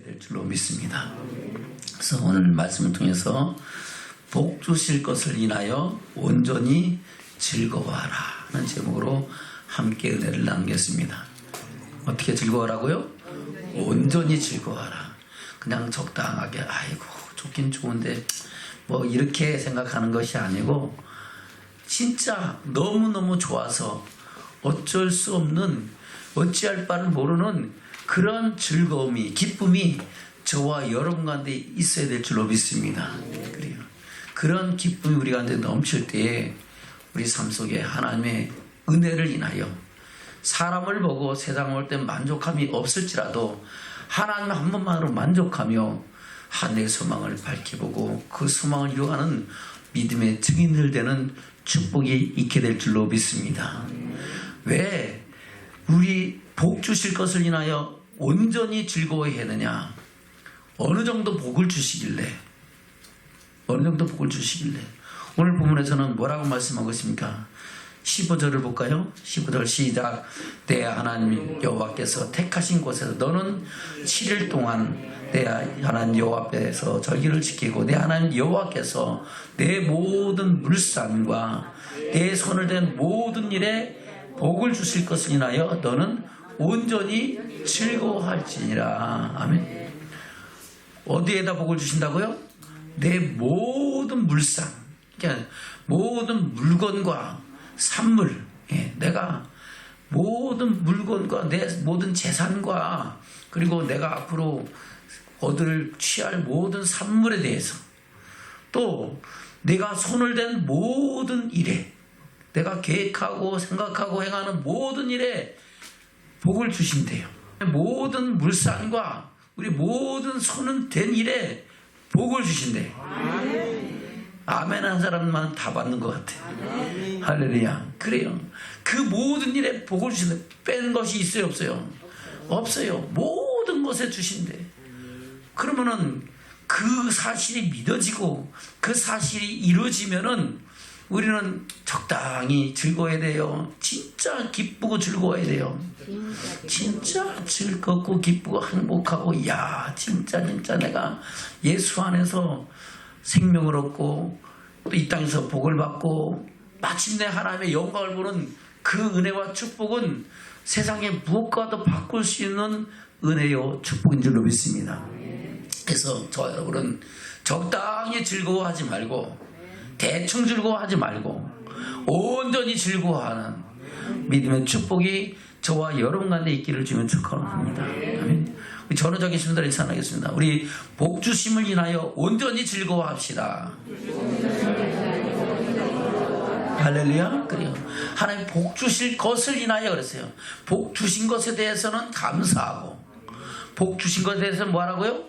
될 줄로 믿습니다. 그래서 오늘 말씀을 통해서 복 주실 것을 인하여 온전히 즐거워하라 하는 제목으로 함께 은혜를 나누겠습니다. 어떻게 즐거워하라고요? 온전히 즐거워하라. 그냥 적당하게 아이고 좋긴 좋은데 뭐 이렇게 생각하는 것이 아니고 진짜 너무너무 좋아서 어쩔 수 없는 어찌할 바를 모르는 그런 즐거움이 기쁨이 저와 여러분 가운데 있어야 될 줄로 믿습니다. 그래요. 그런 기쁨이 우리 가운데 넘칠 때에 우리 삶 속에 하나님의 은혜를 인하여 사람을 보고 세상을 볼 때 만족함이 없을지라도 하나님 한 번만으로 만족하며 하늘의 소망을 밝혀보고 그 소망을 이루어가는 믿음의 증인들 되는 축복이 있게 될 줄로 믿습니다. 왜 우리 복 주실 것을 인하여 온전히 즐거워해야 되느냐? 어느 정도 복을 주시길래? 오늘 본문에서는 뭐라고 말씀하고 있습니까? 15절을 볼까요? 15절 시작. 내 하나님 여호와께서 택하신 곳에서 너는 7일 동안 내 하나님 여호와 앞에서 절기를 지키고 내 하나님 여호와께서 내 모든 물산과 내 손을 댄 모든 일에 복을 주실 것을 인하여 너는 온전히 즐거워할지니라. 아멘. 어디에다 복을 주신다고요? 내 모든 물산, 그러니까 모든 물건과 산물, 내가 모든 물건과 내 모든 재산과 그리고 내가 앞으로 취할 모든 산물에 대해서 또 내가 손을 댄 모든 일에 내가 계획하고 생각하고 행하는 모든 일에 복을 주신대요. 모든 물산과 우리 모든 손은 된 일에 복을 주신대요. 아멘 한 사람만 다 받는 것 같아요. 할렐루야. 그래요. 그 모든 일에 복을 주신대. 뺀 것이 있어요, 없어요? 없어요. 모든 것에 주신대. 그러면은 그 사실이 믿어지고 그 사실이 이루어지면은 우리는 적당히 즐거워야 돼요. 진짜 기쁘고 즐거워야 돼요. 진짜 즐겁고 기쁘고 행복하고 진짜 내가 예수 안에서 생명을 얻고 또 이 땅에서 복을 받고 마침내 하나님의 영광을 보는 그 은혜와 축복은 세상에 무엇과도 바꿀 수 있는 은혜요 축복인 줄로 믿습니다. 그래서 저와 여러분은 적당히 즐거워하지 말고 대충 즐거워하지 말고 온전히 즐거워하는 믿음의 축복이 저와 여러분 가운데 있기를 주면 축원합니다. 아멘. 우리 전후자 계신 분들 인사하겠습니다. 우리 복 주심을 인하여 온전히 즐거워합시다. 할렐루야. 그래요. 하나님 복 주실 것을 인하여 그랬어요. 복 주신 것에 대해서는 감사하고 복 주신 것에 대해서는 뭐하라고요?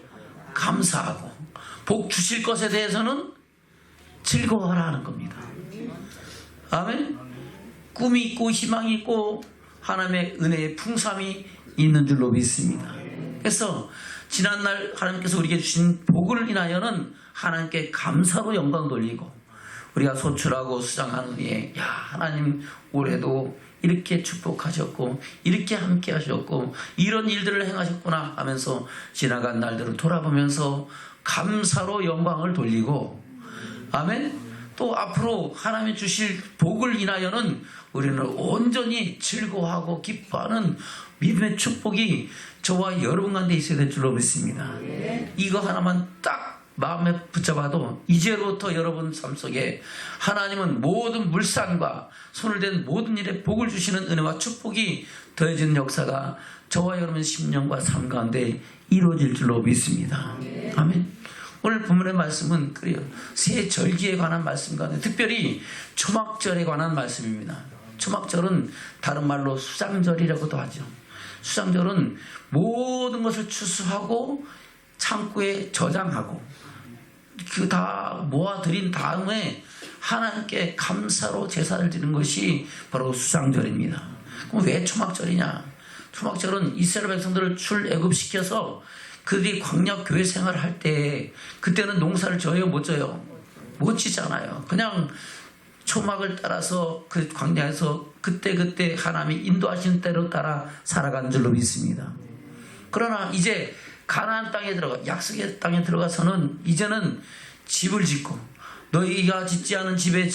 감사하고 복 주실 것에 대해서는 즐거워하라 하는 겁니다. 아멘. 꿈이 있고 희망이 있고 하나님의 은혜의 풍성함이 있는 줄로 믿습니다. 그래서 지난날 하나님께서 우리에게 주신 복을 인하여는 하나님께 감사로 영광 돌리고 우리가 소출하고 수장하는 후에 하나님 올해도 이렇게 축복하셨고 이렇게 함께 하셨고 이런 일들을 행하셨구나 하면서 지나간 날들을 돌아보면서 감사로 영광을 돌리고 아멘. 또 앞으로 하나님이 주실 복을 인하여는 우리는 온전히 즐거워하고 기뻐하는 믿음의 축복이 저와 여러분 가운데 있어야 될 줄로 믿습니다. 이거 하나만 딱 마음에 붙잡아도 이제부터 여러분 삶 속에 하나님은 모든 물산과 손을 댄 모든 일에 복을 주시는 은혜와 축복이 더해지는 역사가 저와 여러분 심령과 삶 가운데 이루어질 줄로 믿습니다. 아멘. 오늘 본문의 말씀은 그래요. 새 절기에 관한 말씀 가운데 특별히 초막절에 관한 말씀입니다. 초막절은 다른 말로 수장절이라고도 하죠. 수장절은 모든 것을 추수하고 창고에 저장하고 그 다 모아들인 다음에 하나님께 감사로 제사를 드리는 것이 바로 수장절입니다. 그럼 왜 초막절이냐? 초막절은 이스라엘 백성들을 출애굽시켜서 그들이 광야 교회 생활을 할 때 그때는 농사를 져요? 못 져요? 못 지잖아요. 그냥 초막을 따라서 그 광야에서 그때 하나님이 인도하신 대로 따라 살아가는 줄로 믿습니다. 그러나 이제 가나안 땅에 들어가 약속의 땅에 들어가서는 이제는 집을 짓고 너희가 짓지 않은 집에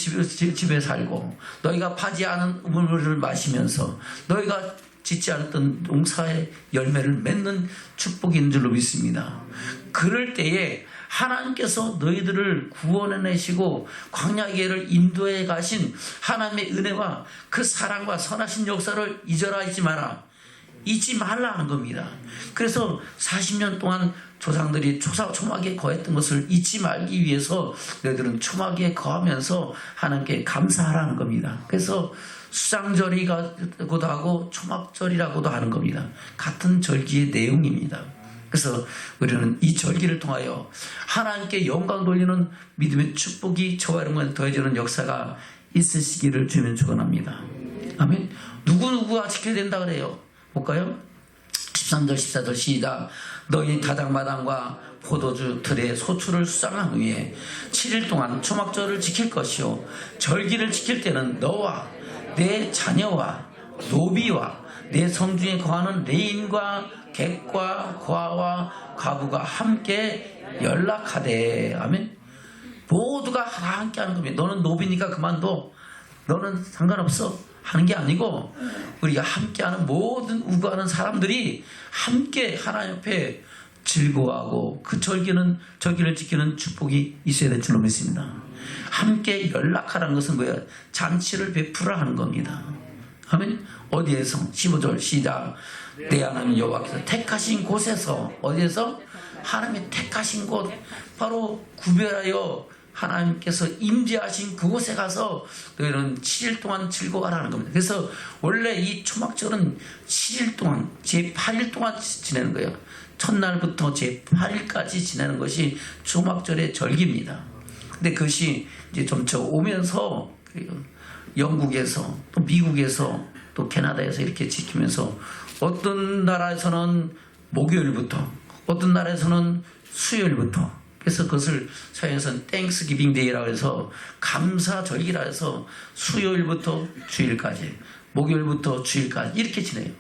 살고 너희가 파지 않은 우물을 마시면서 너희가 짓지 않았던 농사의 열매를 맺는 축복이 있는 줄로 믿습니다. 그럴 때에 하나님께서 너희들을 구원해내시고 광야의 길을 인도해 가신 하나님의 은혜와 그 사랑과 선하신 역사를 잊지 마라. 잊지 말라는 겁니다. 그래서 40년 동안 조상들이 초막에 거했던 것을 잊지 말기 위해서 너희들은 초막에 거하면서 하나님께 감사하라는 겁니다. 그래서 수장절이라고도 하고 초막절이라고도 하는 겁니다. 같은 절기의 내용입니다. 그래서 우리는 이 절기를 통하여 하나님께 영광 돌리는 믿음의 축복이 저와 여러분과 더해지는 역사가 있으시기를 주면 축원합니다. 아멘. 누구누구가 지켜야 된다 그래요. 볼까요? 13절 14절 시작. 너희 다장마당과 포도주 틀에 소출을 수장한 후에 7일 동안 초막절을 지킬 것이요 절기를 지킬 때는 너와 내 자녀와 노비와 내 성중에 거하는 레인과 객과 고아와 과부가 함께 연락하되. 아멘. 모두가 다 함께 하는 겁니다. 너는 노비니까 그만둬, 너는 상관없어 하는 게 아니고 우리가 함께하는 모든 우거하는 사람들이 함께 하나님 앞에 즐거워하고 그 절기를 지키는 축복이 있어야 될 줄로 믿습니다. 함께 연락하라는 것은 뭐예요? 잔치를 베풀어 하는 겁니다. 아멘. 어디에서? 15절 시작. 내 하나님 여호와께서 택하신 곳에서. 어디에서? 하나님의 택하신 곳, 바로 구별하여 하나님께서 임재하신 그곳에 가서 너희는 7일 동안 즐거워하라는 겁니다. 그래서 원래 이 초막절은 7일 동안 제8일 동안 지내는 거예요. 첫날부터 제8일까지 지내는 것이 초막절의 절기입니다. 근데 그것이 이제 점차 오면서 영국에서 또 미국에서 또 캐나다에서 이렇게 지키면서 어떤 나라에서는 목요일부터 어떤 나라에서는 수요일부터, 그래서 그것을 서양에서는 땡스기빙 데이라고 해서 감사절기라 해서 수요일부터 주일까지, 목요일부터 주일까지 이렇게 지내요.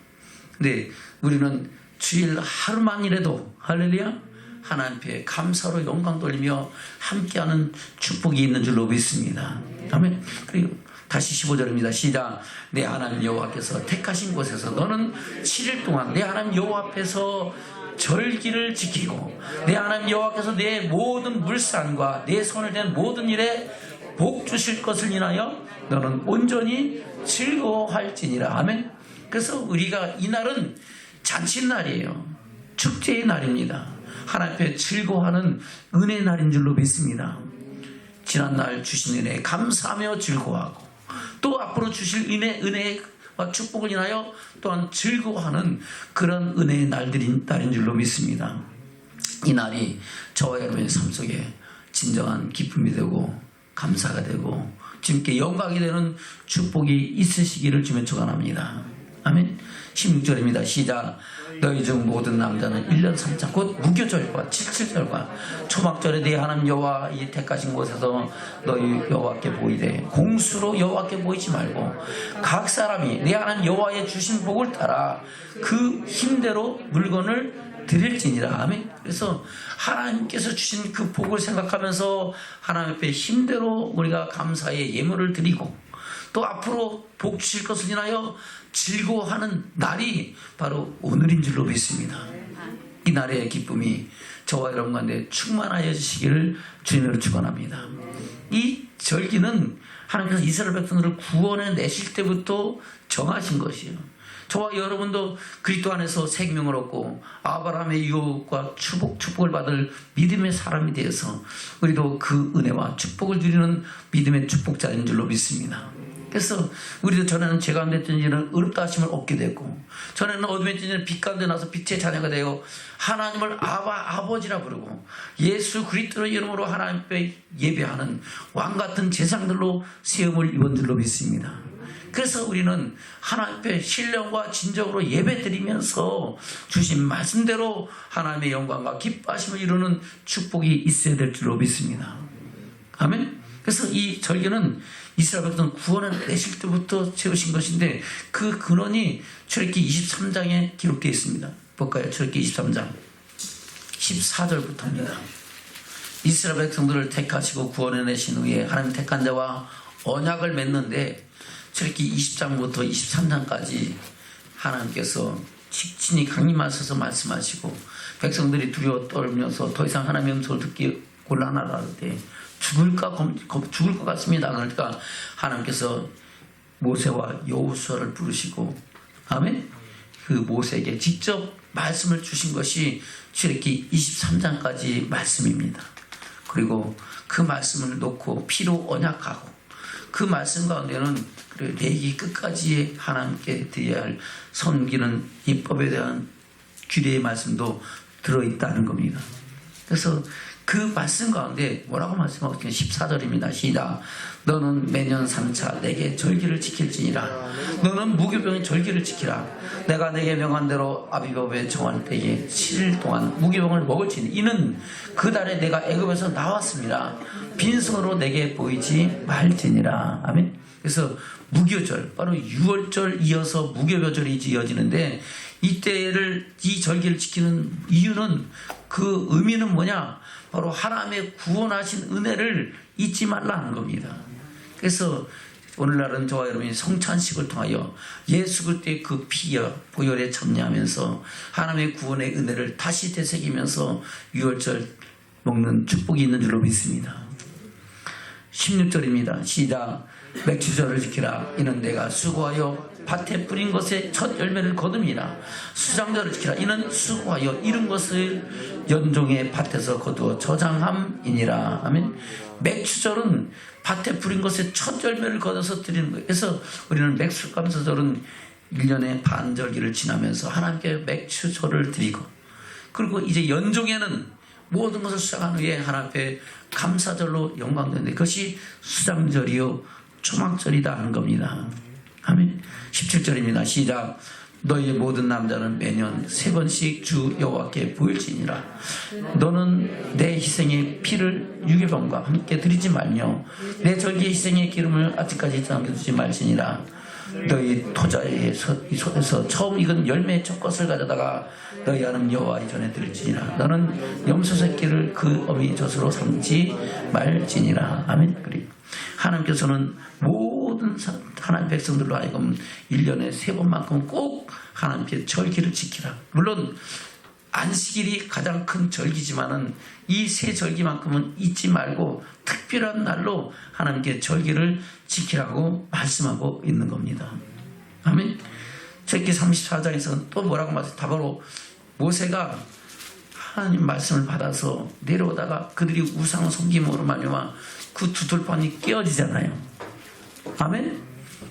근데 우리는 주일 하루만이라도 할렐루야 하나님 앞에 감사로 영광 돌리며 함께하는 축복이 있는 줄로 믿습니다. 아멘. 그리고 다시 15절입니다. 시작. 내 하나님 여호와께서 택하신 곳에서 너는 7일 동안 내 하나님 여호와 앞에서 절기를 지키고 내 하나님 여호와께서 내 모든 물산과 내 손을 댄 모든 일에 복 주실 것을 인하여 너는 온전히 즐거워할지니라. 아멘. 그래서 우리가 이 날은 잔칫날이에요. 축제의 날입니다. 하나님 앞에 즐거워하는 은혜의 날인 줄로 믿습니다. 지난날 주신 은혜에 감사하며 즐거워하고 또 앞으로 주실 은혜와 축복을 인하여 또한 즐거워하는 그런 은혜의 날인 줄로 믿습니다. 이 날이 저와 여러분의 삶 속에 진정한 기쁨이 되고 감사가 되고 주님께 영광이 되는 축복이 있으시기를 주면 축원합니다. 아멘. 16절입니다. 시작. 너희 중 모든 남자는 1년 3차 곧 무교절과 77절과 초막절에 내 하나님 여호와 이 택하신 곳에서 너희 여호와께 보이되 공수로 여호와께 보이지 말고 각 사람이 내 하나님 여호와의 주신 복을 따라 그 힘대로 물건을 드릴지니라. 아멘. 그래서 하나님께서 주신 그 복을 생각하면서 하나님 앞에 힘대로 우리가 감사의 예물을 드리고 또 앞으로 복 주실 것을 인하여 즐거워하는 날이 바로 오늘인 줄로 믿습니다. 이 날의 기쁨이 저와 여러분 가운데 충만하여 주시기를 주님으로 축원합니다. 이 절기는 하나님께서 이스라엘 백성들을 구원해 내실 때부터 정하신 것이에요. 저와 여러분도 그리스도 안에서 생명을 얻고 아브라함의 유업과 축복을 받을 믿음의 사람이 되어서 우리도 그 은혜와 축복을 누리는 믿음의 축복자인 줄로 믿습니다. 그래서 우리도 전에는 죄 가운데 있던 이는 의롭다 하심을 얻게 됐고, 전에는 어둠에 있던 이는 빛 가운데 나서 빛의 자녀가 되고 하나님을 아버지라 부르고 예수 그리스도의 이름으로 하나님 앞에 예배하는 왕같은 제사장들로 세움을 입은 줄로 믿습니다. 그래서 우리는 하나님 앞에 신령과 진정으로 예배드리면서 주신 말씀대로 하나님의 영광과 기뻐하심을 이루는 축복이 있어야 될 줄로 믿습니다. 아멘. 그래서 이 절기는 이스라엘 백성 구원을 내실 때부터 세우신 것인데 그 근원이 출애굽기 23장에 기록되어 있습니다. 볼까요? 출애굽기 23장 14절부터입니다. 이스라엘 백성들을 택하시고 구원해내신 후에 하나님 택한 자와 언약을 맺는데 저렇게 20장부터 23장까지 하나님께서 친히 강림하셔서 말씀하시고 백성들이 두려워 떨면서 더 이상 하나님의 음성을 듣기 곤란하다 때 죽을 것 같습니다. 그러니까 하나님께서 모세와 여호수아를 부르시고 아멘. 그 모세에게 직접 말씀을 주신 것이 출애굽기 23장까지 말씀입니다. 그리고 그 말씀을 놓고 피로 언약하고 그 말씀 가운데는 레위기 끝까지 하나님께 드려야 할 섬기는 율법에 대한 규례의 말씀도 들어있다는 겁니다. 그래서 그 말씀 가운데 뭐라고 말씀하고 있냐면 14절입니다. 시작. 너는 매년 3차 내게 절기를 지킬지니라. 너는 무교병의 절기를 지키라. 내가 내게 명한 대로 아비법에 정한 때에 7일 동안 무교병을 먹을지니 이는 그 달에 내가 애굽에서 나왔습니다. 빈손으로 내게 보이지 말지니라. 아멘. 그래서 무교절, 바로 6월절 이어서 무교절이 지어지는데 이때를 이 절기를 지키는 이유는 그 의미는 뭐냐? 바로 하나님의 구원하신 은혜를 잊지 말라는 겁니다. 그래서 오늘날은 저와 여러분이 성찬식을 통하여 예수 그리스도의 그 피와 보혈에 참여하면서 하나님의 구원의 은혜를 다시 되새기면서 6월절 먹는 축복이 있는 줄로 믿습니다. 16절입니다. 시작. 맥주절을 지키라. 이는 내가 수고하여 밭에 뿌린 것에 첫 열매를 거둠이라. 수장절을 지키라. 이는 수고하여 이른 것을 연종의 밭에서 거두어 저장함이니라. 아멘. 맥주절은 밭에 뿌린 것에 첫 열매를 거둬서 드리는 거예요. 그래서 우리는 맥수감사절은 1년의 반절기를 지나면서 하나님께 맥주절을 드리고, 그리고 이제 연종에는 모든 것을 수장한 후에 하나님 앞에 감사절로 영광되는데 그것이 수장절이요 초막절이다 하는 겁니다. 아멘. 17절입니다. 시작. 너희의 모든 남자는 매년 3번씩 주 여호와께 보일지니라. 너는 내 희생의 피를 유괴병과 함께 드리지 말며 내 절기의 희생의 기름을 아직까지 남겨두지 말지니라. 너희 토자의 손에서 처음 익은 열매의 첫 것을 가져다가 너희 하나님 여호와 이전에 드릴지니라. 너는 염소 새끼를 그 어미 젖으로 삼지 말지니라. 아멘. 그리고 하나님께서는 모든 하나님 백성들로 하여금 1년에 3번만큼 꼭 하나님께 절기를 지키라. 물론 안식일이 가장 큰 절기지만은 이 세 절기만큼은 잊지 말고 특별한 날로 하나님께 절기를 지키라고 말씀하고 있는 겁니다. 아멘. 출애굽기 34장에서는 또 뭐라고 말해요? 바로 모세가 하나님 말씀을 받아서 내려오다가 그들이 우상 섬김으로 말미암아 그 두 돌판이 깨어지잖아요. 아멘.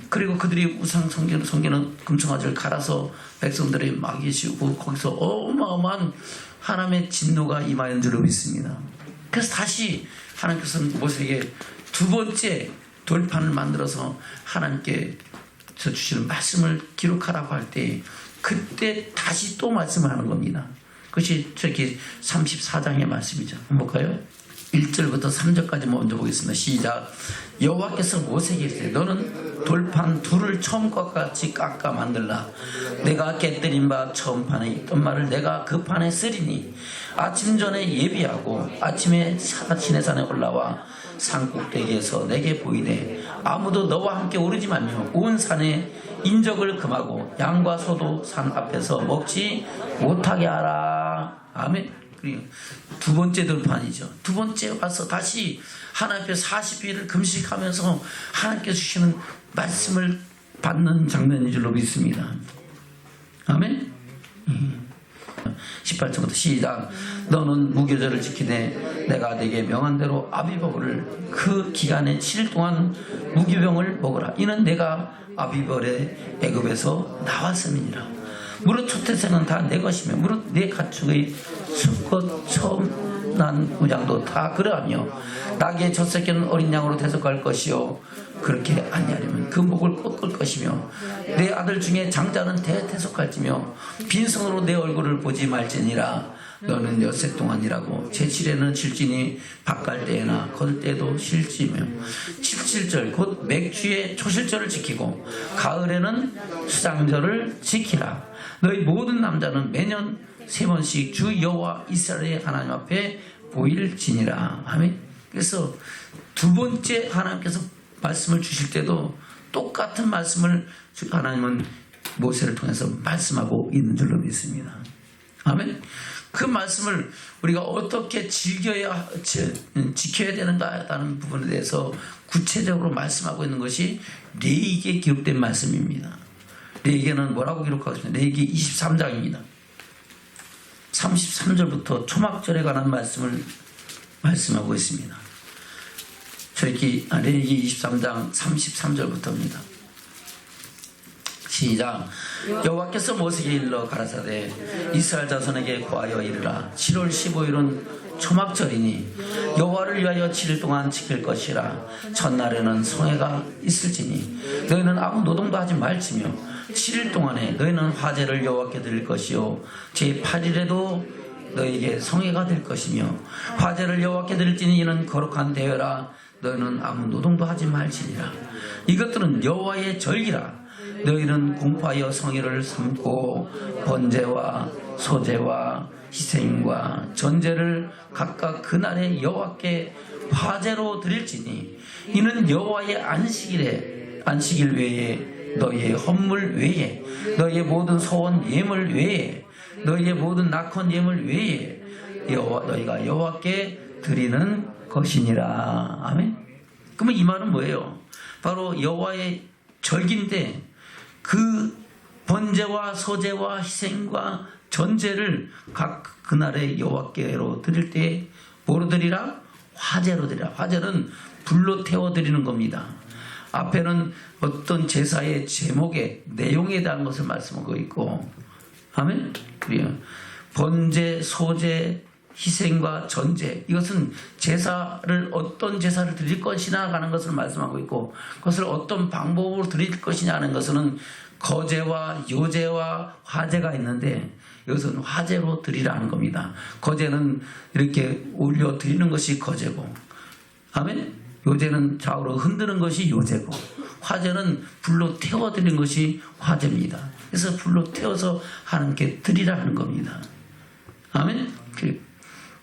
그리고 그들이 우상 섬기는 금송아지를 갈아서 백성들의 마귀에 씌우고 거기서 어마어마한 하나님의 진노가 임하는 줄로 믿습니다. 그래서 다시 하나님께서는 모세에게 두 번째 돌판을 만들어서 하나님께 주시는 말씀을 기록하라고 할 때 그때 다시 또 말씀을 하는 겁니다. 그것이 저기 34장의 말씀이죠. 한번 볼까요? 1절부터 3절까지 먼저 보겠습니다. 시작. 여호와께서 모세에게 이르시되 너는 돌판 둘을 처음과 같이 깎아 만들라. 내가 깨뜨린 바 처음 판에 있던 말을 내가 그 판에 쓰리니 아침 전에 예비하고 아침에 시내산에 올라와 산 꼭대기에서 내게 보이되 아무도 너와 함께 오르지 말며 온 산에 인적을 금하고 양과 소도 산 앞에서 먹지 못하게 하라. 아멘. 그리고 두 번째 돌판이죠. 두 번째 와서 다시 하나님 앞에 40일을 금식하면서 하나님께 주시는 말씀을 받는 장면인 줄로 믿습니다. 아멘. 18절부터 시작. 너는 무교절을 지키되 내가 네게 명한 대로 아비법을 그 기간에 7일 동안 무교병을 먹으라. 이는 내가 아비벌의 애굽에서 나왔음이니라. 무릇 초태생은 다 내 것이며 무릇 내 가축의 수컷 처음 난 우장도 다 그러하며 낙의 첫 새끼는 어린 양으로 대속할 것이요 그렇게 아니하려면 그 목을 꺾을 것이며 내 아들 중에 장자는 대대속할지며 빈손으로 내 얼굴을 보지 말지니라. 너는 엿새 동안 일하고 제7에는 질진이 밭갈 때나 거둘 때도 실지며 17절 곧 맥주의 초실절을 지키고 가을에는 수장절을 지키라. 너희 모든 남자는 매년 3번씩 주 여호와 이스라엘의 하나님 앞에 보일지니라. 아멘. 그래서 두 번째 하나님께서 말씀을 주실 때도 똑같은 말씀을 하나님은 모세를 통해서 말씀하고 있는 줄로 믿습니다. 아멘. 그 말씀을 우리가 어떻게 지켜야 되는가라는 부분에 대해서 구체적으로 말씀하고 있는 것이 레위기에 기록된 말씀입니다. 레위기는 뭐라고 기록하고 있습니다. 레위기 23장입니다. 33절부터 초막절에 관한 말씀을 말씀하고 있습니다. 레위기 23장 33절부터입니다. 시작. 여호와께서 모세에게 일러 가라사대 이스라엘 자손에게 고하여 이르라. 7월 15일은 초막절이니 여호와를 위하여 7일 동안 지킬 것이라. 첫날에는 성회가 있을지니 너희는 아무 노동도 하지 말지며 7일 동안에 너희는 화제를 여호와께 드릴 것이요 제8일에도 너희에게 성회가 될 것이며 화제를 여호와께 드릴지니 이는 거룩한 대회라. 너희는 아무 노동도 하지 말지니라. 이것들은 여호와의 절기라. 너희는 공포하여 성회를 삼고 번제와 소제와 희생과 전제를 각각 그날에 여호와께 화제로 드릴지니 이는 여호와의 안식일 외에 너희의 헌물 외에 너희의 모든 소원 예물 외에 너희의 모든 낙헌 예물 외에 너희가 여호와께 드리는 것이니라. 아멘. 그러면 이 말은 뭐예요? 바로 여호와의 절기인데 그 번제와 소제와 희생과 전제를 각 그날의 여호와께로 드릴 때 뭐로 드리라? 화제로 드리라. 화제는 불로 태워 드리는 겁니다. 앞에는 어떤 제사의 제목의 내용에 대한 것을 말씀하고 있고, 아멘. 번제, 소제, 희생과 전제, 이것은 제사를 어떤 제사를 드릴 것이냐 하는 것을 말씀하고 있고, 그것을 어떤 방법으로 드릴 것이냐 하는 것은 거제와 요제와 화제가 있는데 이것은 화제로 드리라는 겁니다. 거제는 이렇게 올려 드리는 것이 거제고, 아멘. 요제는 좌우로 흔드는 것이 요제고, 화제는 불로 태워 드리는 것이 화제입니다. 그래서 불로 태워서 하나님께 드리라는 겁니다. 아멘.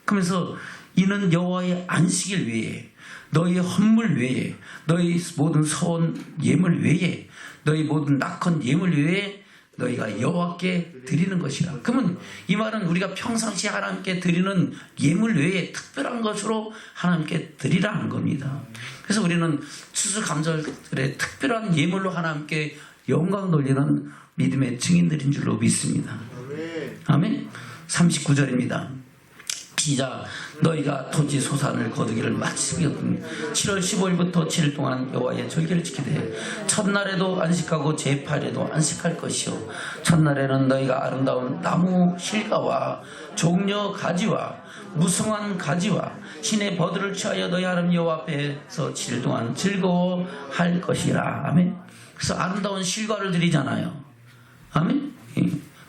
그러면서 이는 여호와의 안식일 외에 너희의 헌물 외에 너희 모든 소원 예물 외에 너희 모든 낙헌 예물 외에 너희가 여호와께 드리는 것이라. 그러면 이 말은 우리가 평상시 하나님께 드리는 예물 외에 특별한 것으로 하나님께 드리라는 겁니다. 그래서 우리는 추수감사절에 특별한 예물로 하나님께 영광 돌리는 믿음의 증인들인 줄로 믿습니다. 아멘. 39절입니다. 시작. 너희가 토지 소산을 거두기를 마치거든 7월 15일부터 7일 동안 여호와의 절기를 지키되 첫날에도 안식하고 제8일에도 안식할 것이요 첫날에는 너희가 아름다운 나무 실과와 종려 가지와 무성한 가지와 신의 버들을 취하여 너희 하나님 여호와 앞에서 7일 동안 즐거워할 것이라. 아멘. 그래서 아름다운 실과를 드리잖아요. 아멘.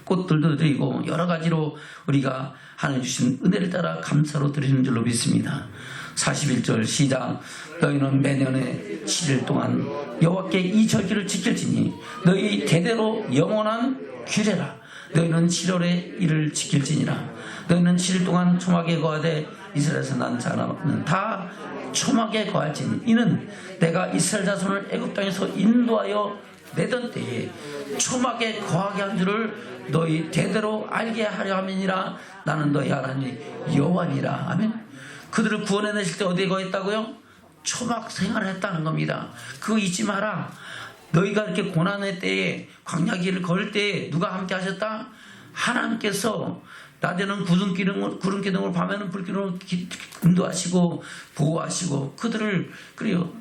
꽃들도 드리고 여러 가지로 우리가 하나님 주신 은혜를 따라 감사로 드리는 줄로 믿습니다. 41절 시작. 너희는 매년에 7일 동안 여호와께 이 절기를 지킬지니 너희 대대로 영원한 규례라. 너희는 7월에 이를 지킬지니라. 너희는 7일 동안 초막에 거하되 이스라엘에서 난 자는 다 초막에 거할지니 이는 내가 이스라엘 자손을 애굽 땅에서 인도하여 내던 때에 초막에 거하게 한 줄을 너희 대대로 알게 하려 함이니라. 나는 너희 하나님 여호와니라. 아멘. 그들을 구원해내실 때 어디에 거했다고요? 초막 생활을 했다는 겁니다. 그거 잊지 마라. 너희가 이렇게 고난의 때에 광야길을 걸을 때에 누가 함께 하셨다? 하나님께서 낮에는 구름기둥을 밤에는 불기둥을 인도하시고 보호하시고 그들을 그래요.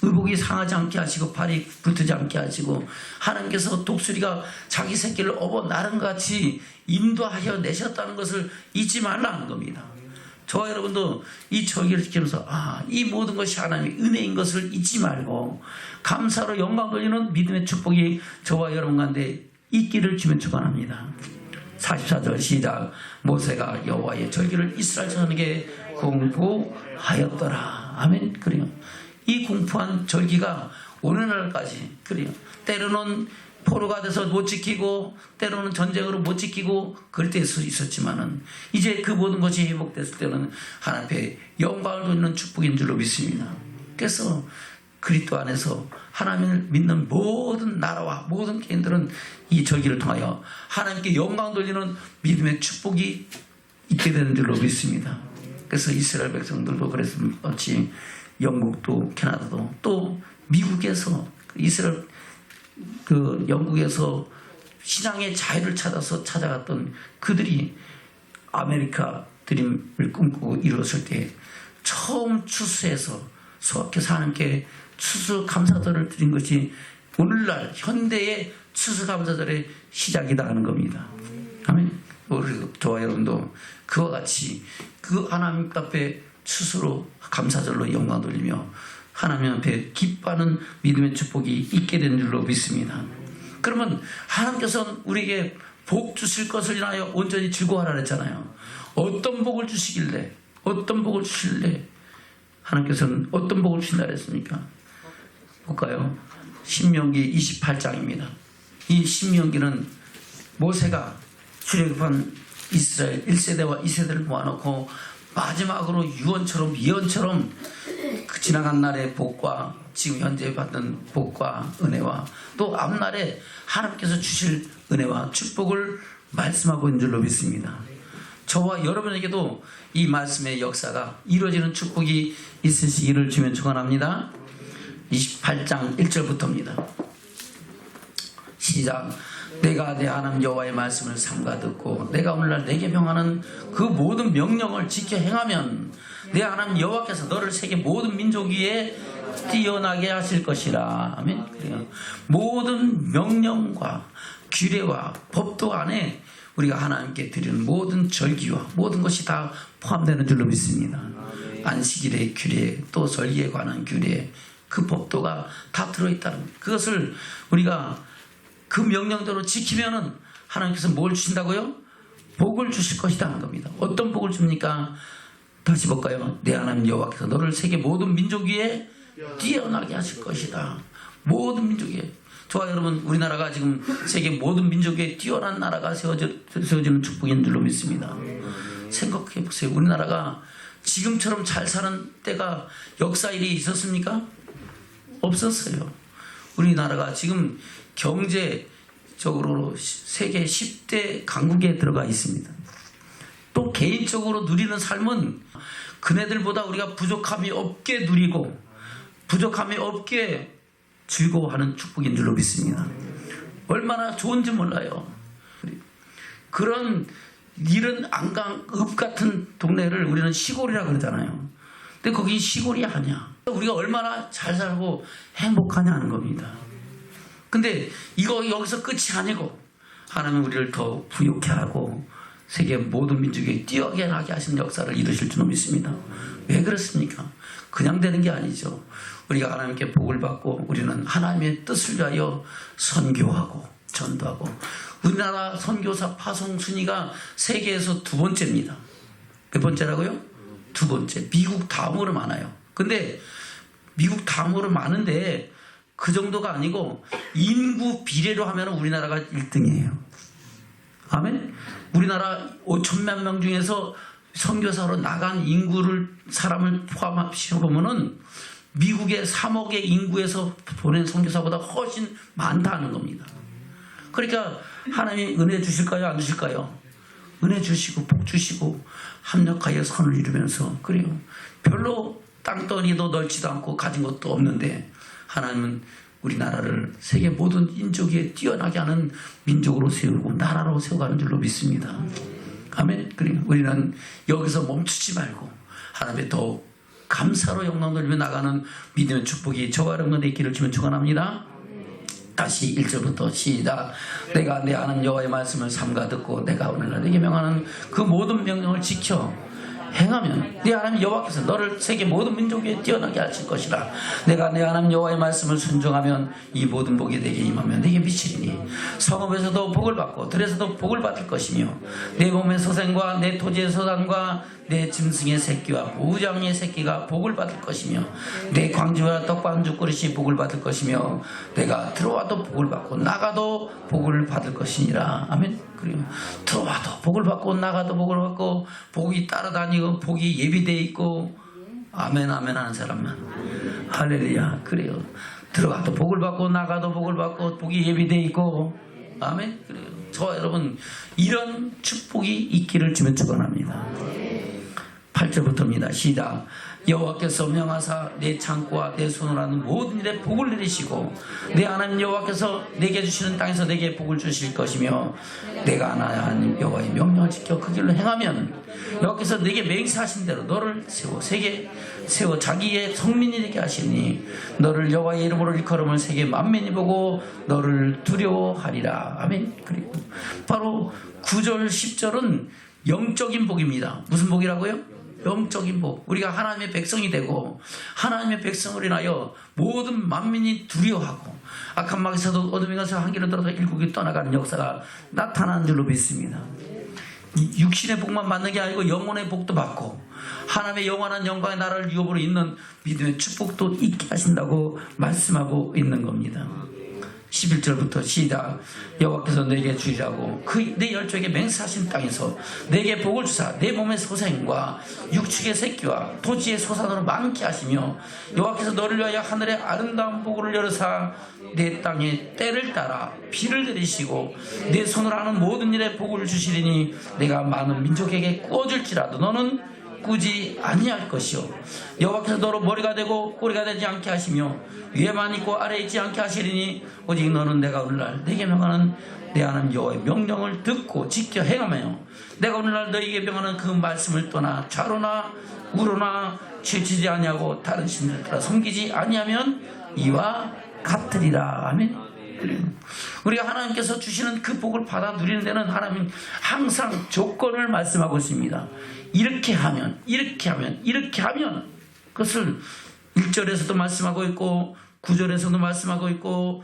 의복이 상하지 않게 하시고 발이 불트지 않게 하시고 하나님께서 독수리가 자기 새끼를 업어 나른같이 인도하여 내셨다는 것을 잊지 말라는 겁니다. 저와 여러분도 이 절기를 지키면서 이 모든 것이 하나님의 은혜인 것을 잊지 말고 감사로 영광 돌리는 믿음의 축복이 저와 여러분 가운데 있기를 주면 축원합니다. 44절 시작. 모세가 여호와의 절기를 이스라엘 자손에게 공포하였더라. 아멘. 그래요. 이 공포한 절기가 오늘날까지 그래요. 때로는 포로가 돼서 못 지키고 때로는 전쟁으로 못 지키고 그럴 때 있었지만은 이제 그 모든 것이 회복됐을 때는 하나님 앞에 영광을 돌리는 축복인 줄로 믿습니다. 그래서 그리스도 안에서 하나님을 믿는 모든 나라와 모든 개인들은 이 절기를 통하여 하나님께 영광 돌리는 믿음의 축복이 있게 되는 줄로 믿습니다. 그래서 이스라엘 백성들도 그랬을 것이 영국도 캐나다도 또 미국에서 이스라엘 영국에서 신앙의 자유를 찾아서 찾아갔던 그들이 아메리카 드림을 꿈꾸고 이루었을 때 처음 추수해서 수학해서 하나님께 추수감사절을 드린 것이 오늘날 현대의 추수감사절의 시작이다 하는 겁니다. 아멘. 우리 저와 여러분도 그와 같이 그 하나님 앞에 추수로 감사절로 영광 돌리며 하나님 앞에 기뻐하는 믿음의 축복이 있게 된 줄로 믿습니다. 그러면 하나님께서는 우리에게 복 주실 것을 인하여 온전히 즐거워하라 했잖아요. 어떤 복을 주시길래 어떤 복을 주실래 하나님께서는 어떤 복을 주신다 했습니까? 볼까요? 신명기 28장입니다. 이 신명기는 모세가 출애굽한 이스라엘 1세대와 2세대를 모아놓고 마지막으로 유언처럼 예언처럼 그 지나간 날의 복과 지금 현재 받는 복과 은혜와 또 앞날에 하나님께서 주실 은혜와 축복을 말씀하고 있는 줄로 믿습니다. 저와 여러분에게도 이 말씀의 역사가 이루어지는 축복이 있으시기를 주면 축원합니다. 28장 1절부터입니다. 시작. 내가 내 하나님 여호와의 말씀을 삼가 듣고 내가 오늘날 내게 명하는 그 모든 명령을 지켜 행하면 내 하나님 여호와께서 너를 세계 모든 민족 위에 뛰어나게 하실 것이라. 아멘. 그래요. 모든 명령과 규례와 법도 안에 우리가 하나님께 드리는 모든 절기와 모든 것이 다 포함되는 줄로 믿습니다. 안식일의 규례 또 절기에 관한 규례 그 법도가 다 들어있다는 그것을 우리가 그 명령대로 지키면은 하나님께서 뭘 주신다고요? 복을 주실 것이다 하는 겁니다. 어떤 복을 줍니까? 다시 볼까요? 내 하나님 여호와께서 너를 세계 모든 민족 위에 뛰어나게 하실 것이다. 모든 민족 위에. 저와 여러분 우리나라가 지금 세계 모든 민족 위에 뛰어난 나라가 세워지는 축복인 줄로 믿습니다. 생각해 보세요. 우리나라가 지금처럼 잘 사는 때가 역사일이 있었습니까? 없었어요. 우리나라가 지금 경제적으로 세계 10대 강국에 들어가 있습니다. 또 개인적으로 누리는 삶은 그네들보다 우리가 부족함이 없게 누리고 부족함이 없게 즐거워하는 축복인 줄로 믿습니다. 얼마나 좋은지 몰라요. 그런 이런 읍 같은 동네를 우리는 시골이라고 그러잖아요. 근데 거기 시골이 아니야. 우리가 얼마나 잘 살고 행복하냐 하는 겁니다. 근데 이거 여기서 끝이 아니고 하나님은 우리를 더 부유케 하고 세계 모든 민족에 뛰어나게 하시는 역사를 이루실 줄 믿습니다. 왜 그렇습니까? 그냥 되는 게 아니죠. 우리가 하나님께 복을 받고 우리는 하나님의 뜻을 위하여 선교하고 전도하고 우리나라 선교사 파송 순위가 세계에서 2번째입니다. 몇 번째라고요? 2번째. 미국 다음으로 많아요. 근데 미국 다음으로 많은데 그 정도가 아니고 인구 비례로 하면 우리나라가 1등이에요. 아멘? 우리나라 5천만 명 중에서 선교사로 나간 사람을 포함시켜보면은 미국의 3억의 인구에서 보낸 선교사보다 훨씬 많다는 겁니다. 그러니까 하나님이 은혜 주실까요? 안 주실까요? 은혜 주시고 복 주시고 합력하여 선을 이루면서 그래요. 별로 땅덩이도 넓지도 않고 가진 것도 없는데 하나님은 우리나라를 세계 모든 인족에 뛰어나게 하는 민족으로 세우고 나라로 세워가는 줄로 믿습니다. 아멘. 그리고 우리는 여기서 멈추지 말고 하나님의 더 감사로 영광 돌리며 나가는 믿음의 축복이 저와 여러분들의 있기를 주면 축원합니다. 다시 1절부터 시작. 내가 내 하나님 여호와의 말씀을 삼가 듣고 내가 오늘날 내게 명하는 그 모든 명령을 지켜 행하면 네 하나님 여호와께서 너를 세계 모든 민족 위에 뛰어나게 하실 것이라. 내가 내 하나님 여호와의 말씀을 순종하면 이 모든 복이 내게 임하면 내게 미치리니 성읍에서도 복을 받고 들에서도 복을 받을 것이며 내 몸의 소생과 내 토지의 소산과 내 짐승의 새끼와 우장의 새끼가 복을 받을 것이며 내 광주와 떡반죽 그릇이 복을 받을 것이며 내가 들어와도 복을 받고 나가도 복을 받을 것이니라. 아멘. 그리고 들어와도 복을 받고 나가도 복을 받고 복이 따라다니고 복이 예비되어 있고 아멘 아멘 하는 사람만 할렐루야. 그래요. 들어가도 복을 받고 나가도 복을 받고 복이 예비되어 있고 아멘. 그래요. 저와 여러분 이런 축복이 있기를 주면 축원합니다. 8절부터입니다. 시작. 여호와께서 명하사 내 창고와 내 손으로 하는 모든 일에 복을 내리시고 내 하나님 여호와께서 내게 주시는 땅에서 내게 복을 주실 것이며 내가 하나님 여호와의 명령을 지켜 그 길로 행하면 여호와께서 내게 맹세하신 대로 너를 세워 자기의 성민이 되게 하시니 너를 여호와의 이름으로 일컬음을 세계 만민이 보고 너를 두려워하리라. 아멘. 그리고 바로 9절 10절은 영적인 복입니다. 무슨 복이라고요? 영적인 복. 우리가 하나님의 백성이 되고 하나님의 백성을 인하여 모든 만민이 두려워하고 악한 마귀에서도 어둠의 것을 한 길로 들어서 일국이 떠나가는 역사가 나타나는 줄로 믿습니다. 육신의 복만 받는 게 아니고 영혼의 복도 받고 하나님의 영원한 영광의 나라를 유업으로 잇는 믿음의 축복도 있게 하신다고 말씀하고 있는 겁니다. 11절부터 시작. 여호와께서 내게 주리라고 그 내 열조에게 맹세하신 땅에서 내게 복을 주사 내 몸의 소생과 육축의 새끼와 토지의 소산으로 많게 하시며 여호와께서 너를 위하여 하늘의 아름다운 복을 열으사 내 땅에 때를 따라 비를 내리시고 내 손으로 하는 모든 일에 복을 주시리니 내가 많은 민족에게 꾸어줄지라도 너는 꾸지 아니할 것이요 여호와께서 너로 머리가 되고 꼬리가 되지 않게 하시며 위에만 있고 아래에 있지 않게 하시리니 오직 너는 내가 오늘날 내게 명하는 내 하나님 여호와의 명령을 듣고 지켜 행하며 내가 오늘날 너에게 명하는 그 말씀을 떠나 좌로나 우로나 치우치지 아니하고 다른 신들을 따라 섬기지 아니하면 이와 같으리라. 아멘. 우리가 하나님께서 주시는 그 복을 받아 누리는 데는 하나님은 항상 조건을 말씀하고 있습니다. 이렇게 하면 그것을 1절에서도 말씀하고 있고 9절에서도 말씀하고 있고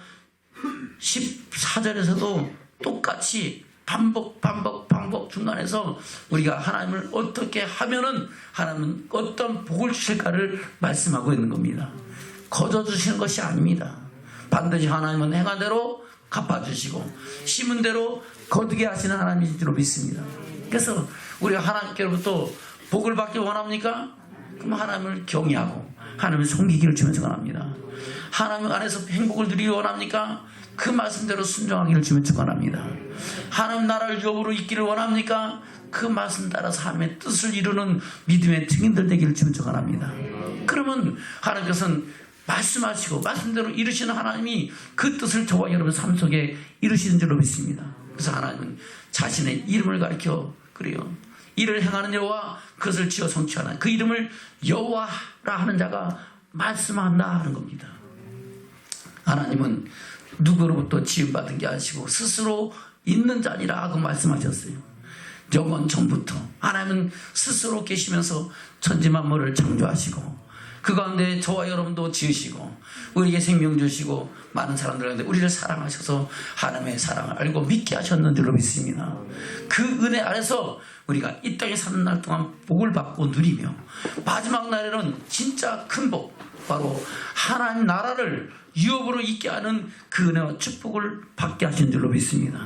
14절에서도 똑같이 반복 중간에서 우리가 하나님을 어떻게 하면은 하나님은 어떤 복을 주실까를 말씀하고 있는 겁니다. 거저 주시는 것이 아닙니다. 반드시 하나님은 행한 대로 갚아주시고 심은 대로 거두게 하시는 하나님인 줄로 믿습니다. 그래서 우리가 하나님께로부터 복을 받기 원합니까? 그럼 하나님을 경외하고 하나님을 섬기기를 주면서 원합니다. 하나님 안에서 행복을 누리기 원합니까? 그 말씀대로 순종하기를 주면 축원합니다. 하나님 나라를 유업으로 있기를 원합니까? 그 말씀 따라서 하나님의 뜻을 이루는 믿음의 증인들 되기를 주면 축원합니다. 그러면 하나님께서는 말씀하시고 말씀대로 이루시는 하나님이 그 뜻을 저와 여러분 삶 속에 이루시는 줄로 믿습니다. 그래서 하나님은 자신의 이름을 가리켜 그래요. 이를 행하는 여호와 그것을 지어 성취하는 그 이름을 여호와라 하는 자가 말씀한다 하는 겁니다. 하나님은 누구로부터 지음받은 게 아니시고 스스로 있는 자니라 하고 말씀하셨어요. 영원 전부터 하나님은 스스로 계시면서 천지만물을 창조하시고 그 가운데 저와 여러분도 지으시고 우리에게 생명 주시고 많은 사람들 가운데 우리를 사랑하셔서 하나님의 사랑을 알고 믿게 하셨는 줄로 믿습니다. 그 은혜 아래서 우리가 이 땅에 사는 날 동안 복을 받고 누리며 마지막 날에는 진짜 큰 복 바로 하나님 나라를 유업으로 있게 하는 그 은혜와 축복을 받게 하신 줄로 믿습니다.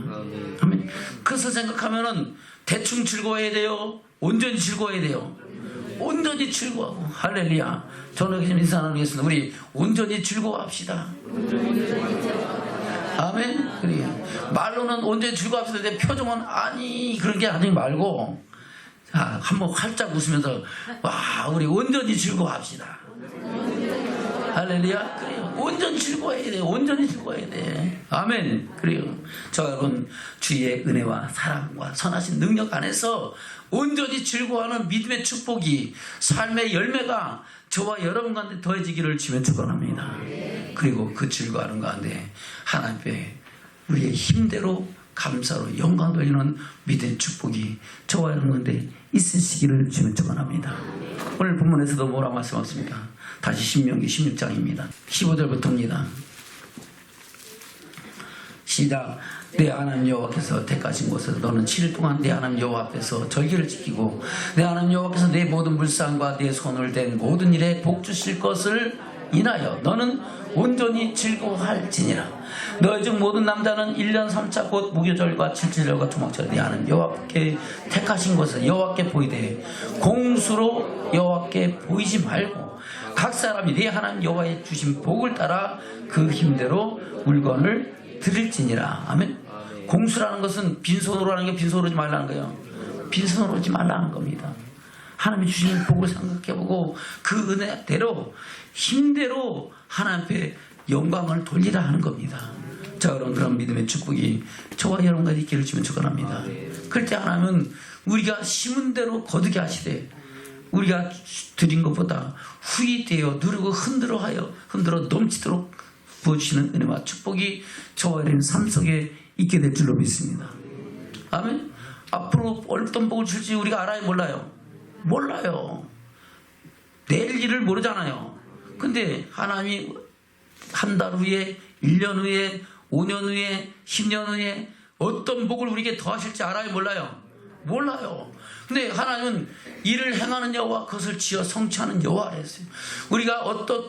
아멘. 그것을 생각하면은 대충 즐거워야 돼요? 온전히 즐거워야 돼요? 온전히 즐거워하고 할렐루야. 저는 여기 좀 인사 나누겠습니다. 우리 온전히 즐거워합시다. 아멘. 그래. 말로는 온전히 즐거워합시다. 근데 표정은 아니 그런 게 아니지 말고 자, 한번 활짝 웃으면서 와 우리 온전히 즐거워합시다. 할렐루야. 그래요. 온전히 즐거워해야 돼. 온전히 즐거워해야 돼. 아멘. 그래요. 저 여러분 주의 은혜와 사랑과 선하신 능력 안에서 온전히 즐거워하는 믿음의 축복이 삶의 열매가 저와 여러분 가운데 더해지기를 주면 축원합니다. 그리고 그 즐거워하는 가운데 하나님께 우리의 힘대로 감사로 영광 돌리는 믿음의 축복이 저와 여러분들 있으시기를 주님 축원합니다. 오늘 본문에서도 뭐라 말씀하십니까? 다시 신명기 16장입니다. 15절부터입니다. 시작. 내 하나님 여호와께서 택하신 곳에서 너는 7일 동안 내 하나님 여호와 앞에서 절기를 지키고 내 하나님 여호와께서 내 모든 물상과 내 손을 댄 모든 일에 복 주실 것을 인하여 너는 온전히 즐거워할지니라. 너희 중 모든 남자는 1년 3차 곧 무교절과 칠칠절과 초막절 내 하나님 여호와께 택하신 곳에서 여호와께 보이되 공수로 여호와께 보이지 말고 각 사람이 내 하나님 여호와의 주신 복을 따라 그 힘대로 물건을 드릴지니라. 아멘. 공수라는 것은 빈손으로 하는 게 빈손으로 오지 말라는 거예요. 빈손으로 오지 말라는 겁니다. 하나님이 주신 복을 생각해보고 그 은혜대로 힘대로 하나님 앞에 영광을 돌리라 하는 겁니다. 자, 여러분, 그런 믿음의 축복이 저와 여러분과 있기를 주면 축원합니다. 그럴 때 하나님은 우리가 심은 대로 거두게 하시되 우리가 드린 것보다 후히 되어 누르고 흔들어 넘치도록 부어주시는 은혜와 축복이 저와 여러분 삶 속에 있게 될 줄로 믿습니다. 아멘. 앞으로 어떤 복을 줄지 우리가 알아요, 몰라요? 몰라요. 내일 일을 모르잖아요. 근데 하나님이 한 달 후에, 1년 후에, 5년 후에, 10년 후에 어떤 복을 우리에게 더하실지 알아요, 몰라요? 몰라요. 근데 하나님은 일을 행하는 여호와 그것을 지어 성취하는 여호와라 했어요. 우리가 어떤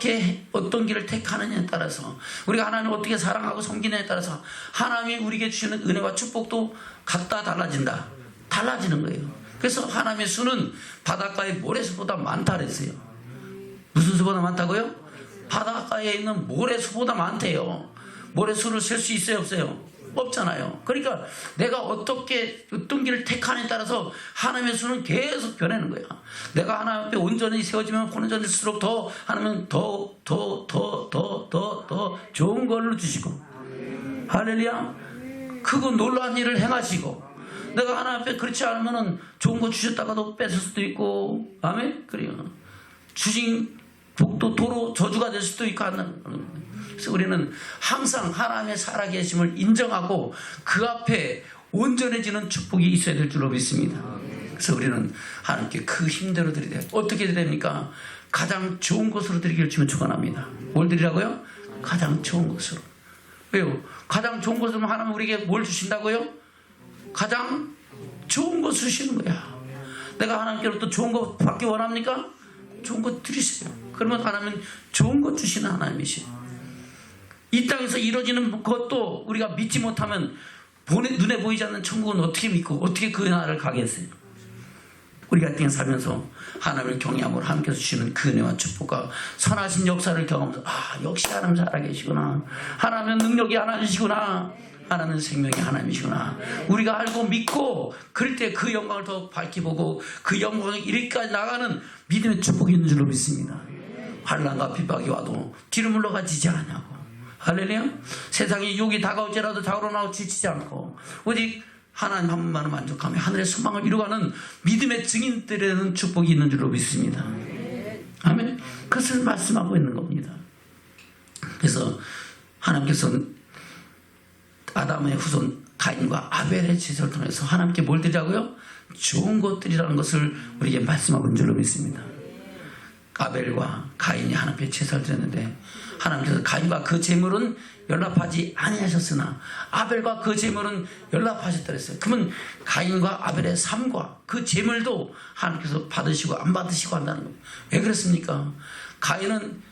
길을 택하느냐에 따라서 우리가 하나님을 어떻게 사랑하고 섬기느냐에 따라서 하나님이 우리에게 주시는 은혜와 축복도 각다 달라지는 거예요. 그래서 하나님의 수는 바닷가의 모래수보다 많다 그랬어요. 무슨 수보다 많다고요? 바닷가에 있는 모래수보다 많대요. 모래수를 셀 수 있어요, 없어요? 없잖아요. 그러니까 내가 어떤 길을 택하느냐에 따라서 하나님의 수는 계속 변하는 거야. 내가 하나님 앞에 온전히 세워지면 온전할수록 더 하나님은 더 좋은 걸로 주시고, 할렐루야. 크고 놀라운 일을 행하시고, 내가 하나님 앞에 그렇지 않으면 좋은 거 주셨다가도 뺏을 수도 있고, 아멘. 그래요. 주신 복도 도로 저주가 될 수도 있고 하는. 그래서 우리는 항상 하나님의 살아계심을 인정하고 그 앞에 온전해지는 축복이 있어야 될 줄로 믿습니다. 그래서 우리는 하나님께 그 힘대로 드리되 어떻게 드립니까? 가장 좋은 것으로 드리기를 주면 축원합니다. 뭘 드리라고요? 가장 좋은 것으로. 왜요? 가장 좋은 것으로 하나님 우리에게 뭘 주신다고요? 가장 좋은 것 주시는 거야. 내가 하나님께로부터 좋은 것 받기 원합니까? 좋은 것 드리세요. 그러면 하나님은 좋은 것 주시는 하나님이시죠. 이 땅에서 이루어지는 것도 우리가 믿지 못하면 눈에 보이지 않는 천국은 어떻게 믿고 어떻게 그 나라를 가겠어요? 우리가 이 땅에 살면서 하나님을 경외함으로 하나님께서 주시는 그 은혜와 축복과 선하신 역사를 경험하면서 역시 하나님 살아계시구나. 하나님은 능력이 하나님이시구나. 하나님은 생명이 하나님이시구나. 우리가 알고 믿고 그럴 때 그 영광을 더 밝히 보고 그 영광을 이르기까지 나가는 믿음의 축복이 있는 줄로 믿습니다. 환난과 핍박이 와도 뒤로 물러가지지 않냐고. 할렐루야. 세상에 유혹이 다가올지라도 좌우로나고 지치지 않고 오직 하나님 한 분만을 만족하며 하늘의 소망을 이루어가는 믿음의 증인들에는 축복이 있는 줄로 믿습니다. 아멘. 그것을 말씀하고 있는 겁니다. 그래서 하나님께서는 아담의 후손 가인과 아벨의 제사를 통해서 하나님께 뭘 드리라고요? 좋은 것들이라는 것을 우리에게 말씀하고 있는 줄로 믿습니다. 아벨과 가인이 하나님께 제사를 드렸는데 하나님께서 가인과 그 제물은 연락하지 아니하셨으나 아벨과 그 제물은 연락하셨다 그랬어요. 그러면 가인과 아벨의 삶과 그 제물도 하나님께서 받으시고 안 받으시고 한다는 거예요. 왜 그렇습니까? 가인은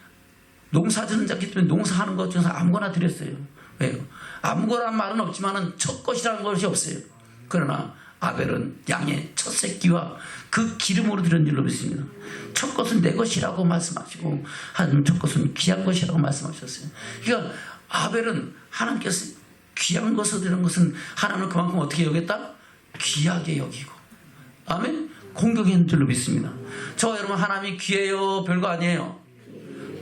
농사지는 자기 때문에 농사하는 것 중에서 아무거나 드렸어요. 왜요? 아무거나 말은 없지만은 첫 것이라는 것이 없어요. 그러나 아벨은 양의 첫 새끼와 그 기름으로 드린 줄로 믿습니다. 첫 것은 내 것이라고 말씀하시고 하나님 첫 것은 귀한 것이라고 말씀하셨어요. 그러니까 아벨은 하나님께서 귀한 것을 드리는 것은 하나님은 그만큼 어떻게 여겼다? 귀하게 여기고 아멘? 공경했는 줄로 믿습니다. 저와 여러분 하나님이 귀해요? 별거 아니에요?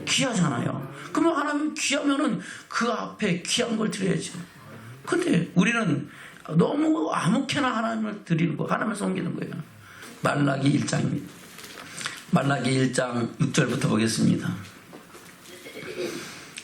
귀하잖아요. 그러면 하나님 귀하면은 그 앞에 귀한 걸 드려야죠. 근데 우리는 너무 아무렇게나 하나님을 드리는 거, 하나님을 섬기는 거예요. 말라기 1장입니다. 말라기 1장 6절부터 보겠습니다.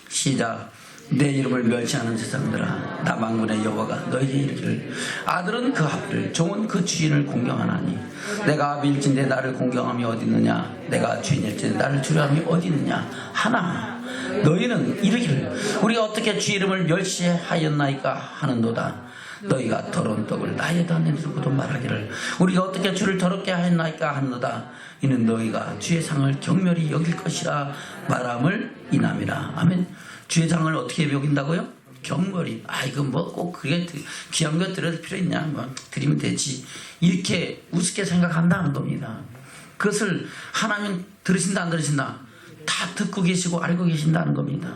시작. 내 이름을 멸시하는 세상들아 나 만군의 여호와가 너에게 이르기를 아들은 그 아버지를 종은 그 주인을 공경하나니 내가 아비일진데 나를 공경함이 어디 있느냐 내가 주인일진데 나를 두려움이 어디 있느냐 하나 너희는 이르기를 우리가 어떻게 주 이름을 멸시하였나이까 하는도다 너희가 더러운 떡을 나에다 내두고도 말하기를 우리가 어떻게 주를 더럽게 하였나이까 하는도다 이는 너희가 주의 상을 경멸히 여길 것이라 말함을 인함이라. 아멘. 주의 상을 어떻게 여긴다고요? 경멸히. 이거 뭐 꼭 그게 귀한 것 드려도 필요 있냐? 뭐 드리면 되지. 이렇게 우습게 생각한다는 겁니다. 그것을 하나님 들으신다 안 들으신다? 다 듣고 계시고 알고 계신다는 겁니다.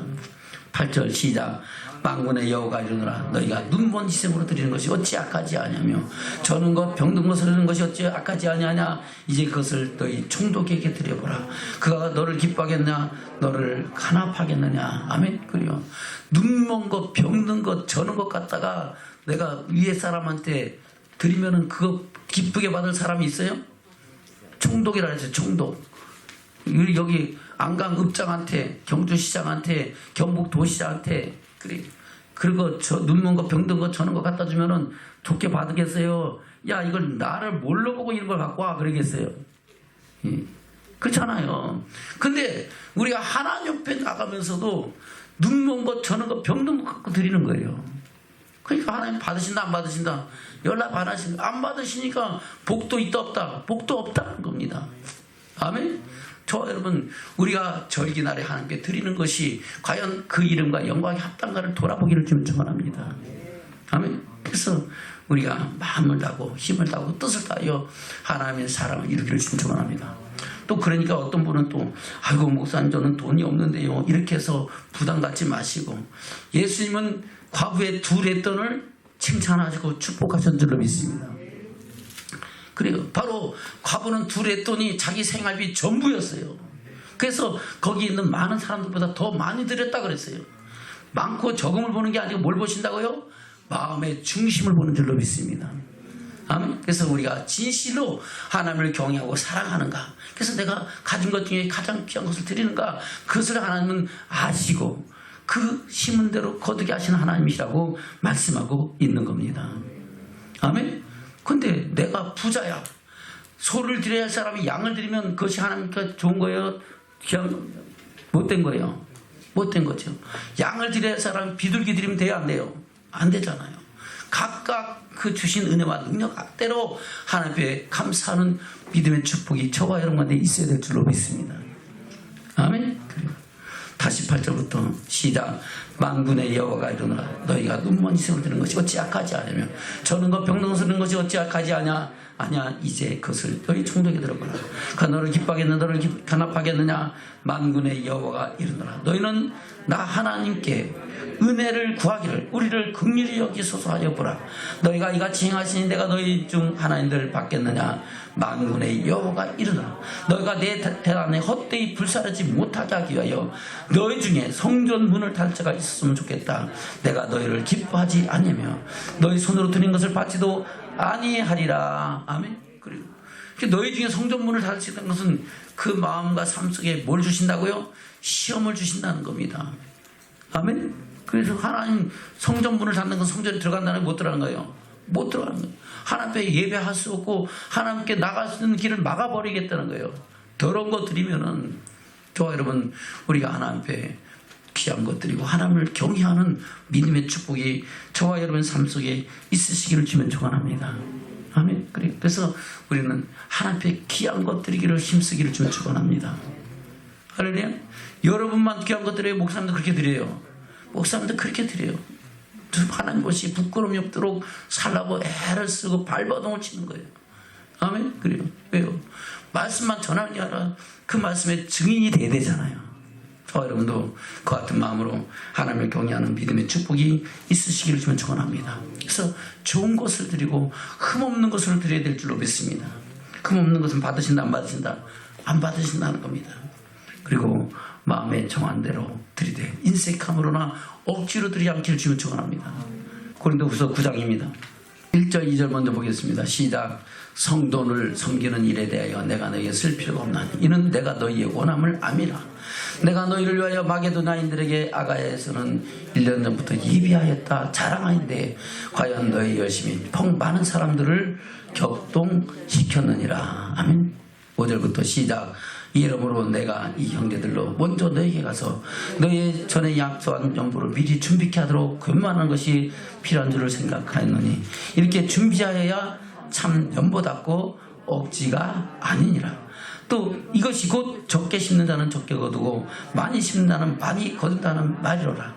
8절 시작. 만군의 여호와가 이르노라 너희가 눈먼 희생으로 드리는 것이 어찌 악하지 아니하며 저는 것 병든 것을 드리는 것이 어찌 악하지 아니하냐 이제 그것을 너희 총독에게 드려보라 그가 너를 기뻐하겠냐 너를 간합하겠느냐. 아멘. 그래요. 눈먼 것 병든 것 저는 것 갖다가 내가 위에 사람한테 드리면은 그거 기쁘게 받을 사람이 있어요? 총독이라 했어요. 총독. 여기 안강읍장한테 경주시장한테 경북도시장한테 그래. 그리고 저 눈먼 거 병든 거 저는 거 갖다 주면은 좋게 받으겠어요? 야 이걸 나를 뭘로 보고 이런 걸 갖고 와 그러겠어요? 예. 그렇잖아요. 근데 우리가 하나님 옆에 나가면서도 눈먼 거 저는 거 병든 거 갖고 드리는 거예요. 그러니까 하나님 받으신다 안 받으신다? 연락 안 하신다. 안 받으시니까 복도 있다 없다? 복도 없다는 겁니다. 아멘. 저 여러분 우리가 절기날에 하나님께 드리는 것이 과연 그 이름과 영광이 합당가를 돌아보기를 좀 축원합니다. 아멘. 그래서 우리가 마음을 다하고 힘을 다하고 뜻을 다하여 하나님의 사랑을 이루기를 좀 축원합니다. 또 그러니까 어떤 분은 또 아이고 목사님 저는 돈이 없는데요 이렇게 해서 부담 갖지 마시고 예수님은 과부의 두 렛돈을 칭찬하시고 축복하신 줄로 믿습니다. 그리고 바로 과부는 두 렛돈이 자기 생활비 전부였어요. 그래서 거기 있는 많은 사람들보다 더 많이 드렸다 그랬어요. 많고 적음을 보는 게 아니고 뭘 보신다고요? 마음의 중심을 보는 줄로 믿습니다. 아멘. 그래서 우리가 진실로 하나님을 경외하고 사랑하는가. 그래서 내가 가진 것 중에 가장 귀한 것을 드리는가. 그것을 하나님은 아시고 그 심은 대로 거두게 하시는 하나님이시라고 말씀하고 있는 겁니다. 아멘. 근데 내가 부자야. 소를 드려야 할 사람이 양을 드리면 그것이 하나님께 좋은 거예요? 그냥 못된 거예요? 못된 거죠. 양을 드려야 할 사람이 비둘기 드리면 돼요? 안 돼요? 안 되잖아요. 각각 그 주신 은혜와 능력대로 하나님 앞에 감사하는 믿음의 축복이 저와 여러분한테 있어야 될 줄로 믿습니다. 아멘. 다시 8절부터 시작. 만군의 여호와가 이르노라 너희가 눈먼 희생을 드리는 것이 어찌 악하지 않으며 저는 것 병든 것을 드리는 것이 어찌 악하지 아냐 이제 그것을 너희 총독에 들어보라 그가 너를 기뻐하겠느냐 너를 간합하겠느냐 만군의 여호와가 이르노라 너희는 나 하나님께 은혜를 구하기를 우리를 긍휼히 여기소서 하여 보라 너희가 이같이 행하시니 내가 너희 중 하나님들 받겠느냐 만군의 여호와가 이르노라 너희가 내 대안에 헛되이 불사르지 못하게 하기 위하여 너희 중에 성전 문을 닫을 자가 있었으면 좋겠다. 내가 너희를 기뻐하지 아니하며 너희 손으로 드린 것을 받지도 아니하리라. 아멘. 그리고 너희 중에 성전 문을 닫을 수 있는 것은 그 마음과 삶 속에 뭘 주신다고요? 시험을 주신다는 겁니다. 아멘. 그래서 하나님 성전 문을 닫는 건 성전에 들어간다는 게 못 들어가는 거예요. 못 들어가는 거예요. 하나님 앞에 예배할 수 없고 하나님께 나갈 수 있는 길을 막아버리겠다는 거예요. 더러운 거 드리면은 저와 여러분 우리가 하나님 앞에 귀한 것 드리고 하나님을 경외하는 믿음의 축복이 저와 여러분 삶 속에 있으시기를 주면 축원합니다. 아멘. 그래서 우리는 하나님 앞에 귀한 것 드리기를 힘쓰기를 주면 축원합니다. 할렐루야. 여러분만 귀한 것 드려요? 목사님도 그렇게 드려요? 목사님도 그렇게 드려요. 하나님 것이 부끄러움이 없도록 살라고 애를 쓰고 발버둥을 치는 거예요. 아멘. 그래요. 왜요? 말씀만 전하는 게 아니라 그 말씀의 증인이 돼야 되잖아요. 저 여러분도 그 같은 마음으로 하나님을 경외하는 믿음의 축복이 있으시기를 주면 축원합니다. 그래서 좋은 것을 드리고 흠없는 것을 드려야 될 줄로 믿습니다. 흠없는 것은 받으신다 안 받으신다? 안 받으신다는 겁니다. 그리고 마음에 정한 대로 드리되 인색함으로나 억지로 드리지 않기를 주면 축원합니다. 고린도후서 9장입니다. 1절 2절 먼저 보겠습니다. 시작. 성도를 섬기는 일에 대하여 내가 너희에게 쓸 필요가 없나니 이는 내가 너희의 원함을 암이라. 내가 너희를 위하여 마게도나인들에게 아가야에서는 1년 전부터 예비하였다 자랑하는데 과연 너희 열심히 펑 많은 사람들을 격동시켰느니라. 아멘. 5절부터 시작. 이러므로 내가 이 형제들로 먼저 너희에게 가서 너희 전에 약속한 연보를 미리 준비케 하도록 근무하는 것이 필요한 줄을 생각하였노니 이렇게 준비하여야 참 연보답고 억지가 아니니라. 또 이것이 곧 적게 심는 자는 적게 거두고 많이 심는 자는 많이 거둔다는 말이로라.